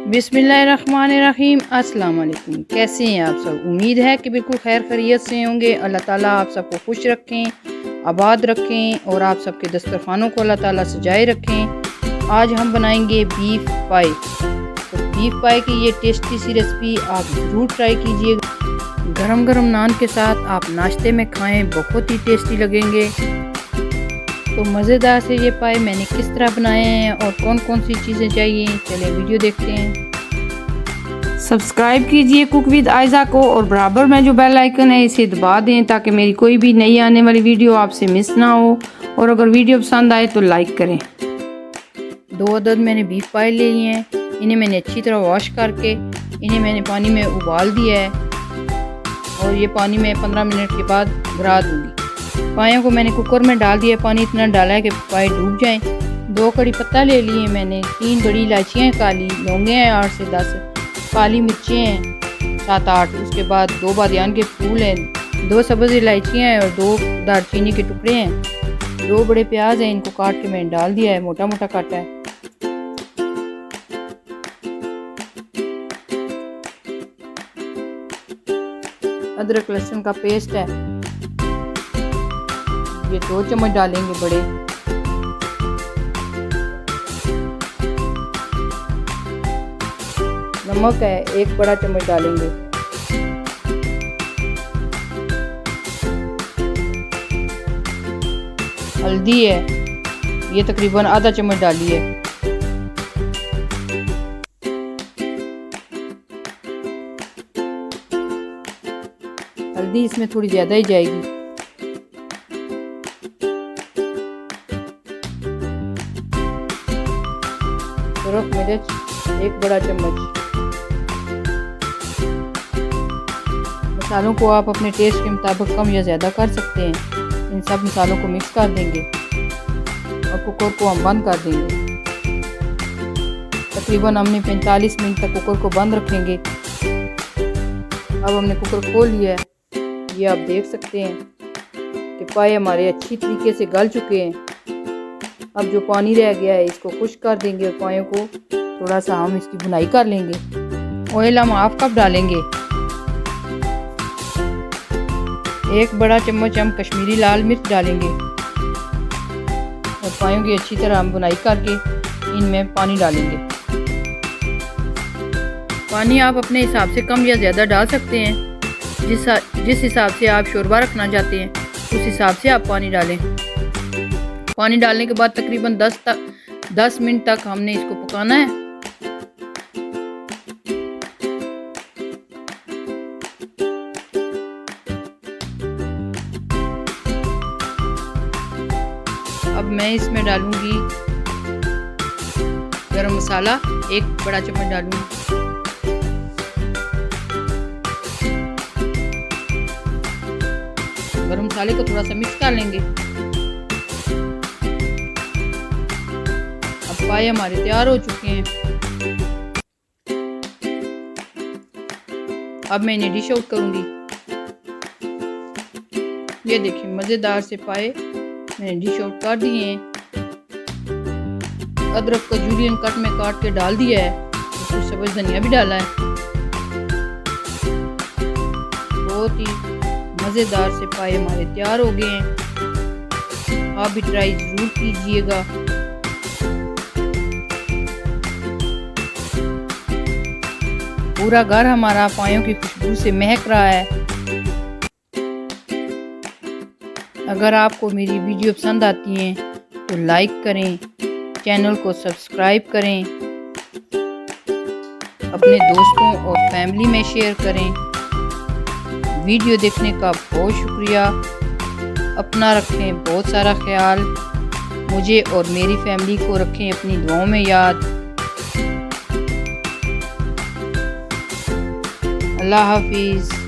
बिस्मिल्लाहिर्रहमानिर्रहीम। अस्सलाम वालेकुम। कैसे हैं आप सब? उम्मीद है कि बिल्कुल खैर खैरियत से होंगे। अल्लाह ताला आप सबको खुश रखें, आबाद रखें और आप सबके दस्तरखानों को अल्लाह ताला सजाए रखें। आज हम बनाएंगे बीफ पाई। तो बीफ पाई की ये टेस्टी सी रेसिपी आप ज़रूर ट्राई कीजिएगा। गरम गरम नान के साथ आप नाश्ते में खाएं, बहुत ही टेस्टी लगेंगे। तो मज़ेदार से ये पाए मैंने किस तरह बनाए हैं और कौन कौन सी चीज़ें चाहिए, चलिए वीडियो देखते हैं। सब्सक्राइब कीजिए कुक विद आयज़ा को और बराबर में जो बेल आइकन है इसे दबा दें ताकि मेरी कोई भी नई आने वाली वीडियो आपसे मिस ना हो। और अगर वीडियो पसंद आए तो लाइक करें। 2 अदद मैंने बीफ पाए ले लिए हैं। इन्हें मैंने अच्छी तरह वॉश करके इन्हें मैंने पानी में उबाल दिया है और ये पानी में 15 मिनट के बाद गिरा दूँगी। पायों को मैंने कुकर में डाल दिया, पानी इतना डाला है कि पाए डूब जाएं। 2 कड़ी पत्ता ले लिए मैंने, 3 बड़ी इलायचियाँ हैं काली, लौंगे हैं 8 से 10, काली मिर्चें हैं 7-8, उसके बाद 2 बादियान के फूल हैं, 2 सब्ज़ इलायचियाँ हैं और 2 दालचीनी के टुकड़े हैं, 2 बड़े प्याज हैं, इनको काट के मैंने डाल दिया है, मोटा मोटा काटा है। अदरक लहसुन का पेस्ट है, ये 2 चम्मच डालेंगे बड़े। नमक है 1 बड़ा चम्मच डालेंगे। हल्दी है, ये तकरीबन आधा चम्मच डाली है। हल्दी इसमें थोड़ी ज़्यादा ही जाएगी। सुरख मिर्च 1 बड़ा चम्मच। मसालों को आप अपने टेस्ट के मुताबिक कम या ज़्यादा कर सकते हैं। इन सब मसालों को मिक्स कर देंगे और कुकर को हम बंद कर देंगे। तकरीबन हमने 45 मिनट तक कुकर को बंद रखेंगे। अब हमने कुकर खोल लिया है, ये आप देख सकते हैं कि पाए हमारे अच्छी तरीके से गल चुके हैं। अब जो पानी रह गया है इसको खुश्क कर देंगे और पायों को थोड़ा सा हम इसकी भुनाई कर लेंगे। ऑयल हम हाफ कप डालेंगे। 1 बड़ा चम्मच हम कश्मीरी लाल मिर्च डालेंगे और पायों की अच्छी तरह हम भुनाई करके इनमें पानी डालेंगे। पानी आप अपने हिसाब से कम या ज़्यादा डाल सकते हैं। जिस हिसाब से आप शोरबा रखना चाहते हैं उस हिसाब से आप पानी डालें। पानी डालने के बाद तकरीबन 10 मिनट तक हमने इसको पकाना है। अब मैं इसमें डालूंगी गरम मसाला, 1 बड़ा चम्मच डालूंगी। गरम मसाले को थोड़ा सा मिक्स कर लेंगे। अब पाए हमारे तैयार हो चुके हैं। अब मैं इन्हें डिश आउट करूंगी। ये देखिए मज़ेदार से पाए मैंने डिश आउट कर दिए हैं। अदरक को जूलियन कट में काट के डाल दिया है, कुछ सब्ज़ धनिया भी डाला है। बहुत ही मज़ेदार से पाए हमारे तैयार हो गए हैं। आप भी ट्राई ज़रूर कीजिएगा। पूरा घर हमारा पायों की खुशबू से महक रहा है। अगर आपको मेरी वीडियो पसंद आती है तो लाइक करें, चैनल को सब्सक्राइब करें, अपने दोस्तों और फैमिली में शेयर करें। वीडियो देखने का बहुत शुक्रिया। अपना रखें बहुत सारा ख्याल। मुझे और मेरी फैमिली को रखें अपनी दुआओं में याद। अल्लाह हाफिज़।